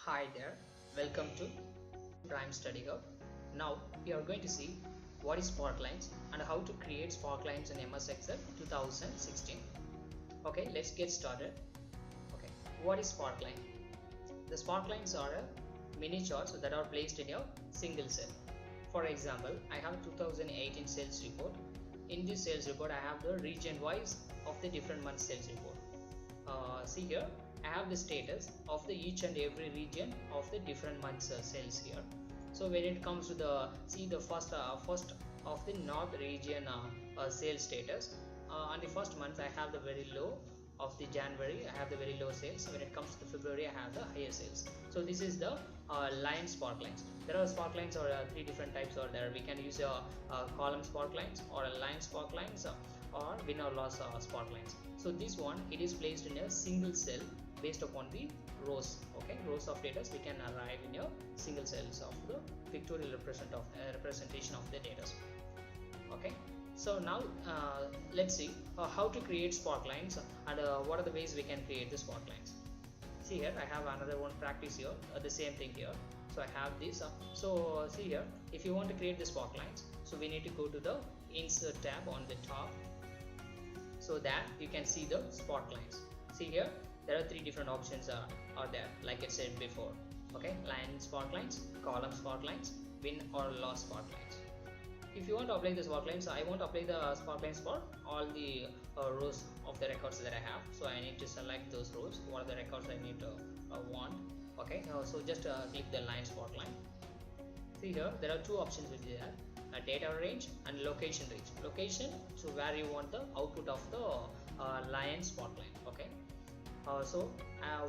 Hi there, welcome to Prime Study Hub. Now we are going to see what is Sparklines and how to create Sparklines in MS Excel 2016. Okay, let's get started. Okay, what is Sparkline? The Sparklines are mini charts that are placed in a single cell. For example, I have 2018 sales report. In this sales report, I have the region wise of the different month sales report. See here, I have the status of the each and every region of the different months sales here. So when it comes to the first of the north region sales status, on the first month I have the very low of the January. I have the very low sales. When it comes to February, I have the higher sales. So this is the line Sparklines. There are Sparklines or three different types are there. We can use a column Sparklines or a line Sparklines or win or loss Sparklines. So this one, it is placed in a single cell based upon the rows. Okay, rows of data we can arrive in a single cells of the pictorial representation of the data. Okay, so now let's see how to create Sparklines and what are the ways we can create the Sparklines. See here, I have another one practice here, the same thing here. So I have this. So see here, if you want to create the Sparklines, so we need to go to the Insert tab on the top, so that you can see the Sparklines. See here, there are three different options are there, like I said before. Okay, line Sparklines, column Sparklines, win or loss Sparklines. If you want to apply the Sparklines, I want to apply the Sparklines for all the rows of the records that I have. So I need to select those rows. What are the records I need to want? Okay, so just click the line Sparkline. See here, there are two options which is there: data range and location range. Location, so where you want the output of the line Sparkline. Okay.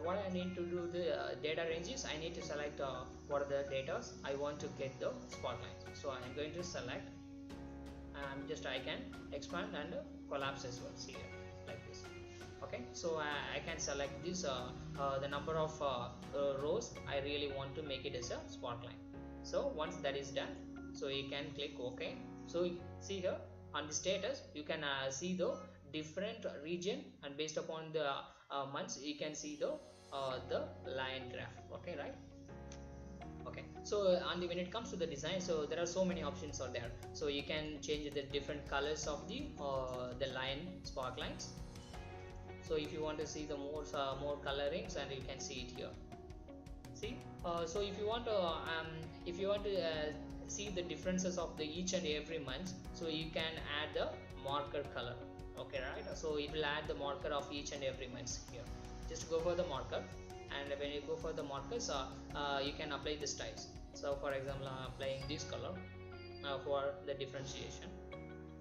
What I need to do the data ranges, I need to select what are the data I want to get the Sparklines. So I am going to select, and just I can expand and collapse as well. See here, like this. Okay, so I can select this the number of rows I really want to make it as a Sparkline. So once that is done, so you can click OK. So see here on the status, you can see the different region, and based upon the months, you can see the line graph. Okay, right? Okay, so when it comes to the design, so there are so many options are there. So you can change the different colors of the line Sparklines. So if you want to see the more colorings, and you can see it here. See, so if you want to see the differences of the each and every month, so you can add the marker color. Okay, right? So it will add the marker of each and every month here. Just go for the marker, and when you go for the markers, you can apply the styles. So for example, I'm applying this color for the differentiation.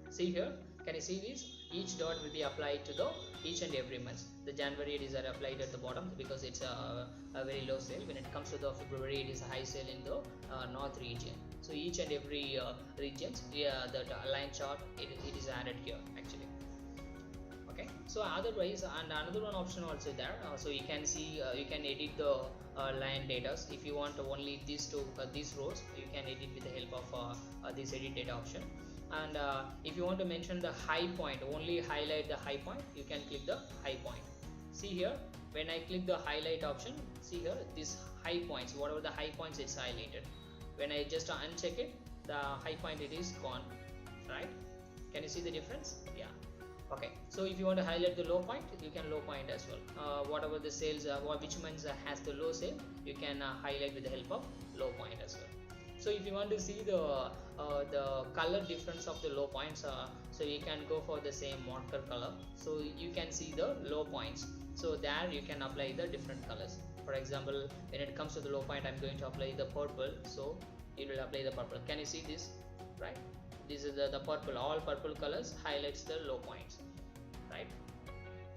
See here, can you see this? Each dot will be applied to the each and every month. The January, it is applied at the bottom because it's a very low sale. When it comes to the February, it is a high sale in the north region. So each and every regions, the line chart, it is added here actually. Okay, so otherwise, and another one option also there. So you can see, you can edit the line data. If you want only these rows, you can edit with the help of this edit data option. And if you want to mention the high point, only highlight the high point, you can click the high point. See here, when I click the highlight option, see here, this high points, whatever the high points, it's highlighted. When I just uncheck it, the high point, it is gone, right? Can you see the difference? Yeah. Okay, so if you want to highlight the low point, you can low point as well. Whatever the sales, which month has the low sale, you can highlight with the help of low point as well. So if you want to see the color difference of the low points, so you can go for the same marker color. So you can see the low points. So there you can apply the different colors. For example, when it comes to the low point, I'm going to apply the purple. So it will apply the purple. Can you see this? Right? This is the purple. All purple colors highlights the low points. Right?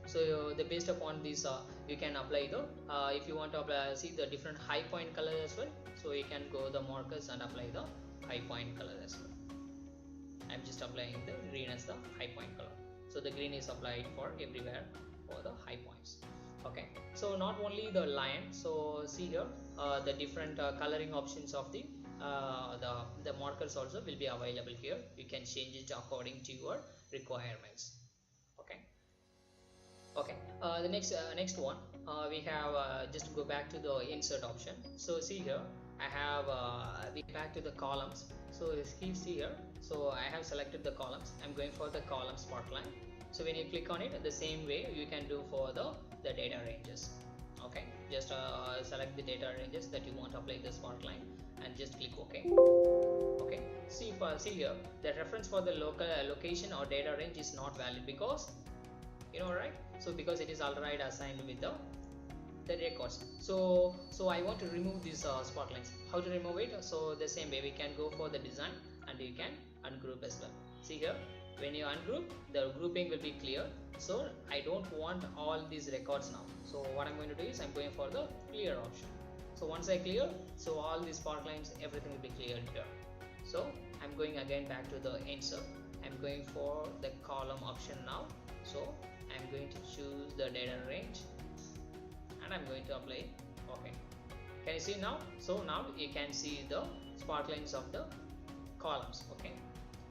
So based upon this, you can apply the if you want to apply, see the different high point color as well. So you can go the markers and apply the high point color as well. I'm just applying the green as the high point color. So the green is applied for everywhere for the high points. Okay, so not only the line. So see here, the different coloring options of the markers also will be available here. You can change it according to your requirements. Okay. Okay, the next one, we have just go back to the insert option. So see here, I have we back to the columns. So see here, so I have selected the columns. I'm going for the column sparkline. So when you click on it, the same way you can do for the data ranges. Okay, just select the data ranges that you want to apply the sparkline and just click OK. Okay, see here, the reference for the local location or data range is not valid because right, so because it is already assigned with the records. So I want to remove these sparklines. How to remove it? So the same way we can go for the design and you can ungroup as well. See here, when you ungroup, the grouping will be clear. So I don't want all these records now. So what I'm going to do is I'm going for the clear option. So once I clear, so all these sparklines, everything will be cleared here. So I'm going again back to the insert. I'm going for the column option now. So I'm going to choose the data range and I'm going to apply. Okay, can you see now? So now you can see the sparklines of the columns. Okay,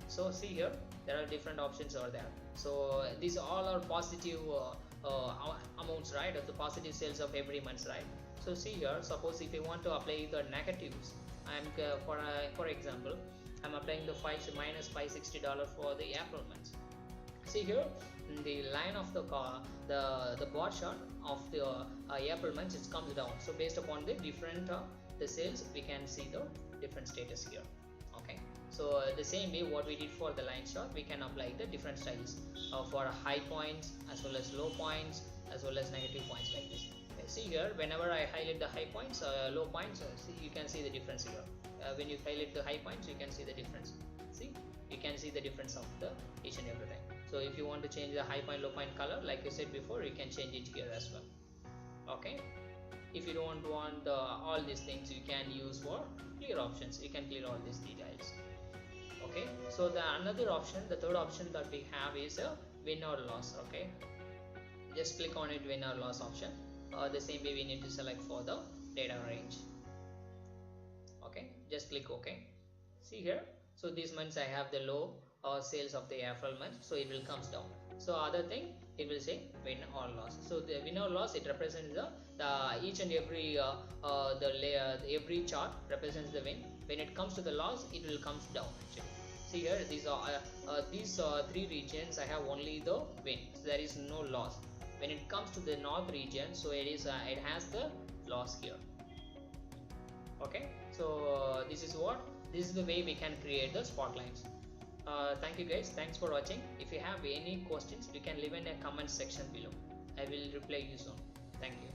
so see here, there are different options over there. So these all are positive amounts, right, of the positive sales of every month, right? So see here, suppose if you want to apply the negatives, I'm for example, I'm applying the minus $560 for the April month. See here, in the line of the bar chart of the April month, it comes down. So based upon the different the sales, we can see the different status here. Okay, so the same way what we did for the line chart, we can apply the different styles for high points as well as low points as well as negative points like this. See here, whenever I highlight the high points, low points, see, you can see the difference here. When you highlight the high points, you can see the difference. See, you can see the difference of the each and every time. So if you want to change the high point low point color, like I said before, you can change it here as well. Okay, if you don't want all these things, you can use for clear options. You can clear all these details. Okay, so the another option, the third option that we have is a win or loss. Okay, just click on it, win or loss option. The same way we need to select for the data range. Okay, just click OK. See here, so these months I have the low sales of the April month, so it will comes down. So other thing, it will say win or loss. So the win or loss, it represents the each and every every chart represents the win. When it comes to the loss, it will comes down actually. See here, these three regions I have only the win, so there is no loss. When it comes to the north region, so it has the loss here. Okay, so this is the way we can create the sparklines. Thank you guys, thanks for watching. If you have any questions, you can leave in a comment section below. I will reply you soon. Thank you.